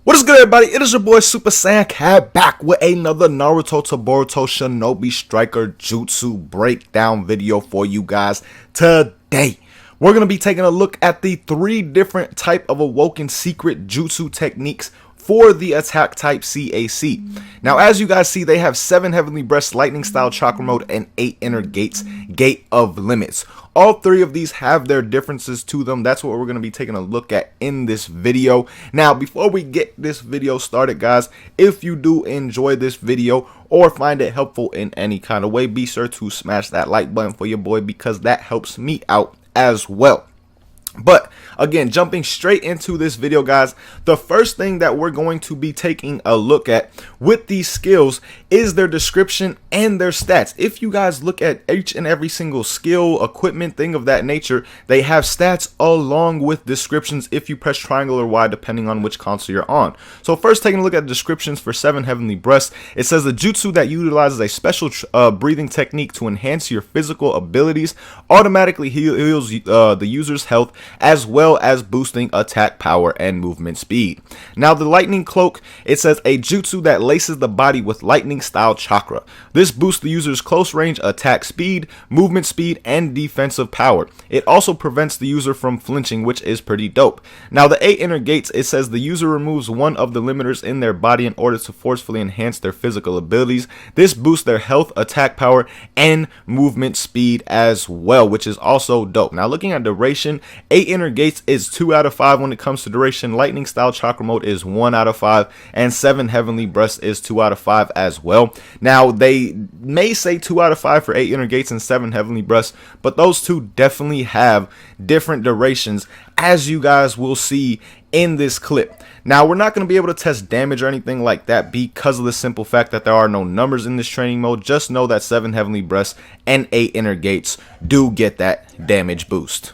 What is good, everybody? It is your boy Super Saiyan Cat back with another Naruto to Boruto Shinobi Striker Jutsu breakdown video for you guys. Today, we're going to be taking a look at the 3 different type of awoken secret jutsu techniques for the attack type CAC. Now, as you guys see, they have 7 Heavenly Breaths, Lightning Style Chakra Mode, and 8 Inner Gates, Gate of Limits. All 3 of these have their differences to them. That's what we're going to be taking a look at in this video. Now, before we get this video started, guys, if you do enjoy this video or find it helpful in any kind of way, be sure to smash that like button for your boy because that helps me out as well. But again, jumping straight into this video, guys, the first thing that we're going to be taking a look at with these skills is their description and their stats. If you guys look at each and every single skill, equipment, thing of that nature, they have stats along with descriptions if you press triangle or Y depending on which console you're on. So first, taking a look at the descriptions for 7 Heavenly Breaths, it says the jutsu that utilizes a special breathing technique to enhance your physical abilities, automatically heals the user's health, as well as boosting attack power and movement speed. Now, the lightning cloak, it says a jutsu that laces the body with lightning style chakra. This boosts the user's close range attack speed, movement speed, and defensive power. It also prevents the user from flinching, which is pretty dope. Now, the 8 inner gates, it says the user removes one of the limiters in their body in order to forcefully enhance their physical abilities. This boosts their health, attack power, and movement speed as well, which is also dope. Now, looking at duration, 8 inner gates is 2 out of 5 when it comes to duration. Lightning style chakra mode is 1 out of 5, and 7 heavenly breaths is 2 out of 5 as well. Now, they may say 2 out of 5 for 8 inner gates and 7 heavenly breaths, but those two definitely have different durations, as you guys will see in this clip. Now, we're not going to be able to test damage or anything like that because of the simple fact that there are no numbers in this training mode. Just know that 7 heavenly breaths and 8 inner gates do get that damage boost.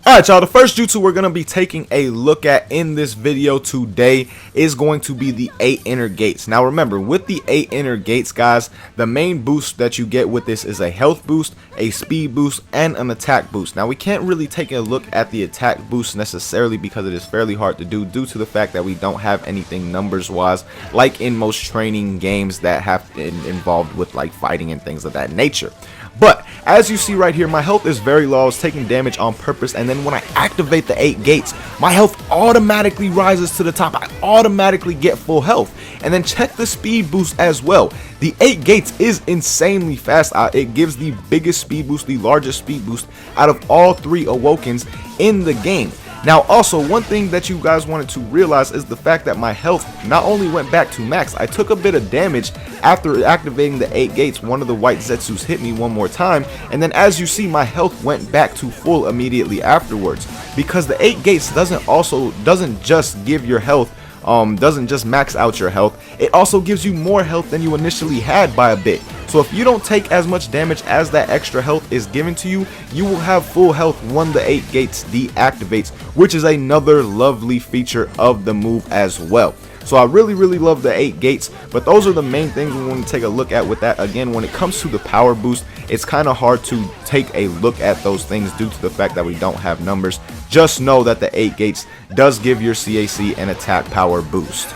Alright, y'all, the first jutsu we're going to be taking a look at in this video today is going to be the 8 inner gates. Now, remember, with the 8 inner gates, guys, the main boost that you get with this is a health boost, a speed boost, and an attack boost. Now, we can't really take a look at the attack boost necessarily because it is fairly hard to do due to the fact that we don't have anything numbers-wise like in most training games that have been involved with like fighting and things of that nature. But as you see right here, my health is very low. I was taking damage on purpose, and then when I activate the 8 gates, my health automatically rises to the top. I automatically get full health. And then check the speed boost as well. The 8 gates is insanely fast. It gives the biggest speed boost, the largest speed boost out of all 3 awokens in the game. Now, also, one thing that you guys wanted to realize is the fact that my health not only went back to max, I took a bit of damage after activating the 8 gates. One of the white Zetsus hit me one more time, and then as you see, my health went back to full immediately afterwards, because the 8 gates doesn't just give your health, doesn't just max out your health, it also gives you more health than you initially had by a bit. So if you don't take as much damage as that extra health is given to you, you will have full health when the 8 gates deactivates, which is another lovely feature of the move as well. So I really love the 8 gates, but those are the main things we want to take a look at with that. Again, when it comes to the power boost, it's kind of hard to take a look at those things due to the fact that we don't have numbers. Just know that the 8 gates does give your CAC an attack power boost.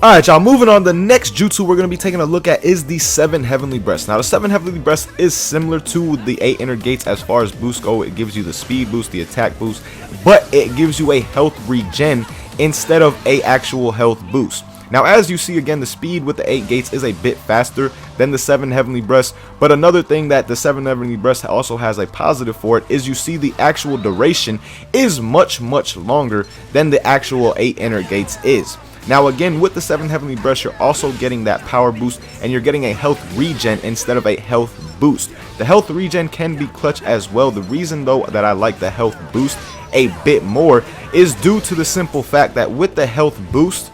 Alright, y'all, moving on, the next jutsu we're going to be taking a look at is the 7 Heavenly Breaths. Now, the 7 Heavenly Breaths is similar to the 8 inner gates as far as boosts go. It gives you the speed boost, the attack boost, but it gives you a health regen instead of a actual health boost. Now, as you see, again, the speed with the 8 gates is a bit faster than the 7 Heavenly Breaths, but another thing that the 7 Heavenly Breaths also has a positive for it is you see the actual duration is much longer than the actual 8 inner gates is. Now, again, with the 7 Heavenly Breaths, you're also getting that power boost, and you're getting a health regen instead of a health boost. The health regen can be clutch as well. The reason, though, that I like the health boost a bit more is due to the simple fact that with the health boost,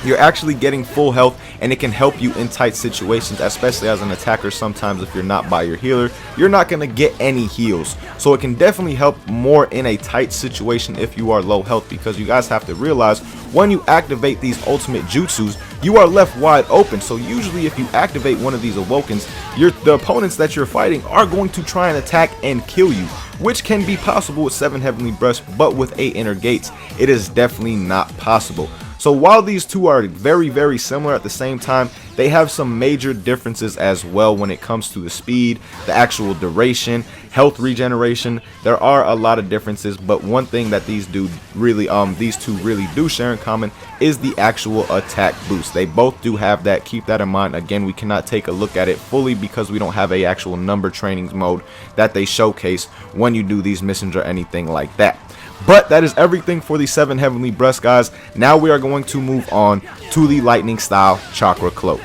you're actually getting full health, and it can help you in tight situations, especially as an attacker. Sometimes if you're not by your healer, you're not going to get any heals, so it can definitely help more in a tight situation if you are low health, because you guys have to realize when you activate these ultimate jutsus, you are left wide open. So usually if you activate one of these awokens, the opponents that you're fighting are going to try and attack and kill you, which can be possible with 7 Heavenly Breaths, but with 8 Inner Gates, it is definitely not possible. So while these two are very, very similar, at the same time, they have some major differences as well when it comes to the speed, the actual duration, health regeneration. There are a lot of differences, but one thing that these two really do share in common is the actual attack boost. They both do have that. Keep that in mind. Again, we cannot take a look at it fully because we don't have a actual number trainings mode that they showcase when you do these missions or anything like that. But that is everything for the 7 Heavenly Breaths, guys. Now we are going to move on to the Lightning Style Chakra Cloak.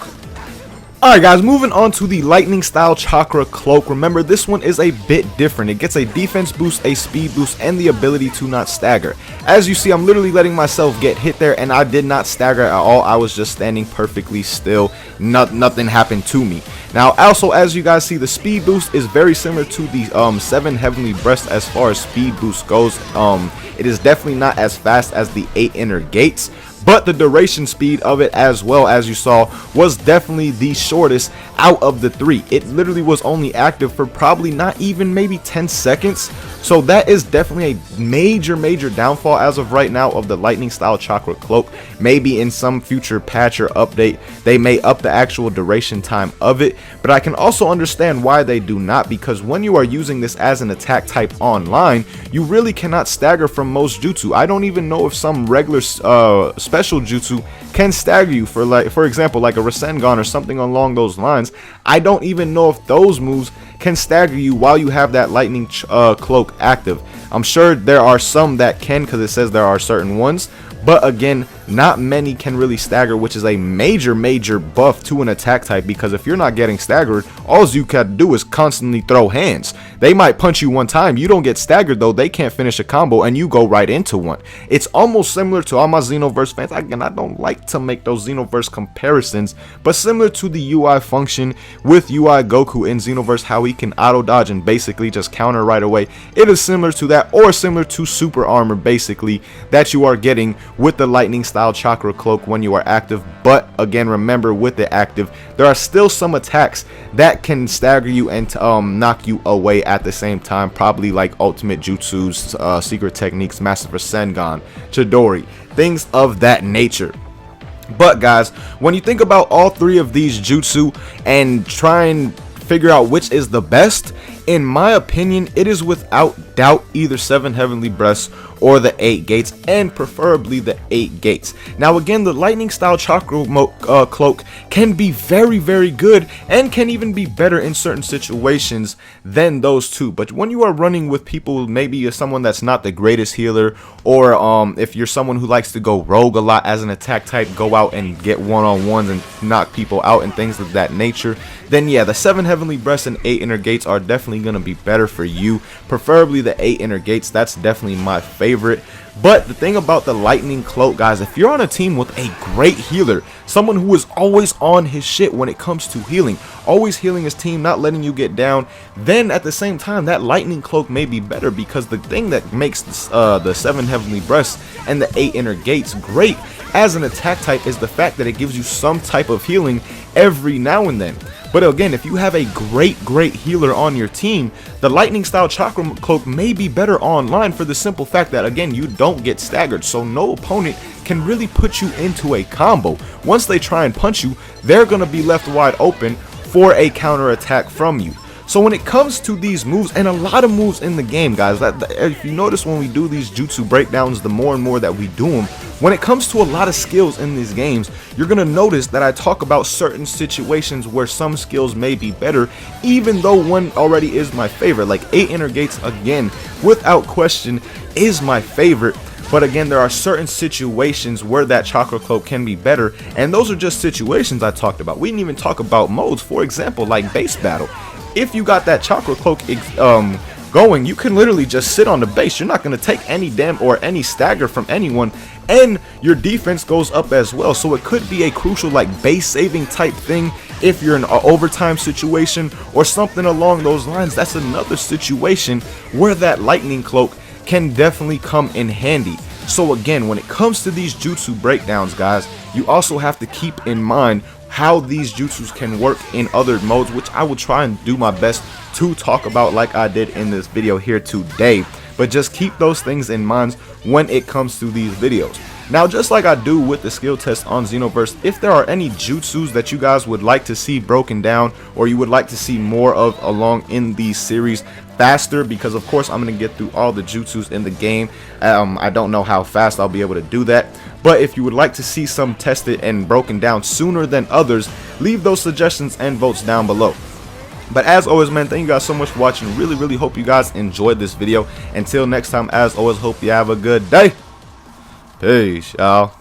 Alright guys, moving on to the Lightning Style Chakra Cloak. Remember, this one is a bit different. It gets a defense boost, a speed boost, and the ability to not stagger. As you see, I'm literally letting myself get hit there, and I did not stagger at all. I was just standing perfectly still. Nothing happened to me. Now, also, as you guys see, the speed boost is very similar to the 7 Heavenly Breaths as far as speed boost goes. It is definitely not as fast as the 8 Inner Gates, but the duration speed of it, as well as you saw, was definitely the shortest out of the 3. It literally was only active for probably not even maybe 10 seconds. So that is definitely a major downfall as of right now of the Lightning Style Chakra Cloak. Maybe in some future patch or update they may up the actual duration time of it, but I can also understand why they do not, because when you are using this as an attack type online, you really cannot stagger from most jutsu. I don't even know if some regular special jutsu can stagger you, for example, like a Rasengan or something along those lines. I don't even know if those moves can stagger you while you have that Lightning Cloak active. I'm sure there are some that can, because it says there are certain ones, but again, not many can really stagger, which is a major buff to an attack type, because if you're not getting staggered, all you can do is constantly throw hands. They might punch you one time, you don't get staggered though, they can't finish a combo and you go right into one. It's almost similar to all my Xenoverse fans. Again, I don't like to make those Xenoverse comparisons, but similar to the UI function with UI Goku in Xenoverse, how he can auto dodge and basically just counter right away. It is similar to that, or similar to super armor basically that you are getting with the Lightning Style Chakra Cloak when you are active. But again, remember, with the active, there are still some attacks that can stagger you and knock you away at the same time, probably like ultimate jutsus, secret techniques, massive Rasengan, Chidori, things of that nature. But guys, when you think about all 3 of these jutsu and try and figure out which is the best, in my opinion, it is without doubt either 7 Heavenly Breaths or the 8 Gates, and preferably the 8 Gates. Now again, the Lightning Style Chakra Cloak can be very good and can even be better in certain situations than those two. But when you are running with people, maybe you're someone that's not the greatest healer, or if you're someone who likes to go rogue a lot as an attack type, go out and get one-on-ones and knock people out and things of that nature, then yeah, the 7 Heavenly Breaths and 8 Inner Gates are definitely going to be better for you. Preferably the 8 Inner Gates, that's definitely my favorite. But the thing about the Lightning Cloak, guys, if you're on a team with a great healer, someone who is always on his shit when it comes to healing, always healing his team, not letting you get down, then at the same time that Lightning Cloak may be better, because the thing that makes the 7 Heavenly Breaths and the 8 Inner Gates great as an attack type is the fact that it gives you some type of healing every now and then. But again, if you have a great healer on your team, the Lightning Style Chakra Cloak may be better online, for the simple fact that, again, you don't get staggered, so no opponent can really put you into a combo. Once they try and punch you, they're going to be left wide open for a counter attack from you. So when it comes to these moves, and a lot of moves in the game, guys, if you notice when we do these jutsu breakdowns, the more and more that we do them, when it comes to a lot of skills in these games, you're going to notice that I talk about certain situations where some skills may be better, even though one already is my favorite. Like 8 Inner Gates, again, without question, is my favorite. But again, there are certain situations where that Chakra Cloak can be better, and those are just situations I talked about. We didn't even talk about modes, for example, like base battle. If you got that Chakra Cloak going, you can literally just sit on the base. You're not going to take any damage or any stagger from anyone, and your defense goes up as well. So it could be a crucial like base saving type thing if you're in an overtime situation or something along those lines. That's another situation where that Lightning Cloak can definitely come in handy. So again, when it comes to these jutsu breakdowns, guys, you also have to keep in mind how these jutsus can work in other modes, which I will try and do my best to talk about like I did in this video here today. But just keep those things in mind when it comes to these videos. Now, just like I do with the skill test on Xenoverse, if there are any jutsus that you guys would like to see broken down, or you would like to see more of along in the series faster, because of course I'm going to get through all the jutsus in the game. I don't know how fast I'll be able to do that, but if you would like to see some tested and broken down sooner than others, leave those suggestions and votes down below. But as always, man, thank you guys so much for watching. Really hope you guys enjoyed this video. Until next time, as always, hope you have a good day. Peace, y'all.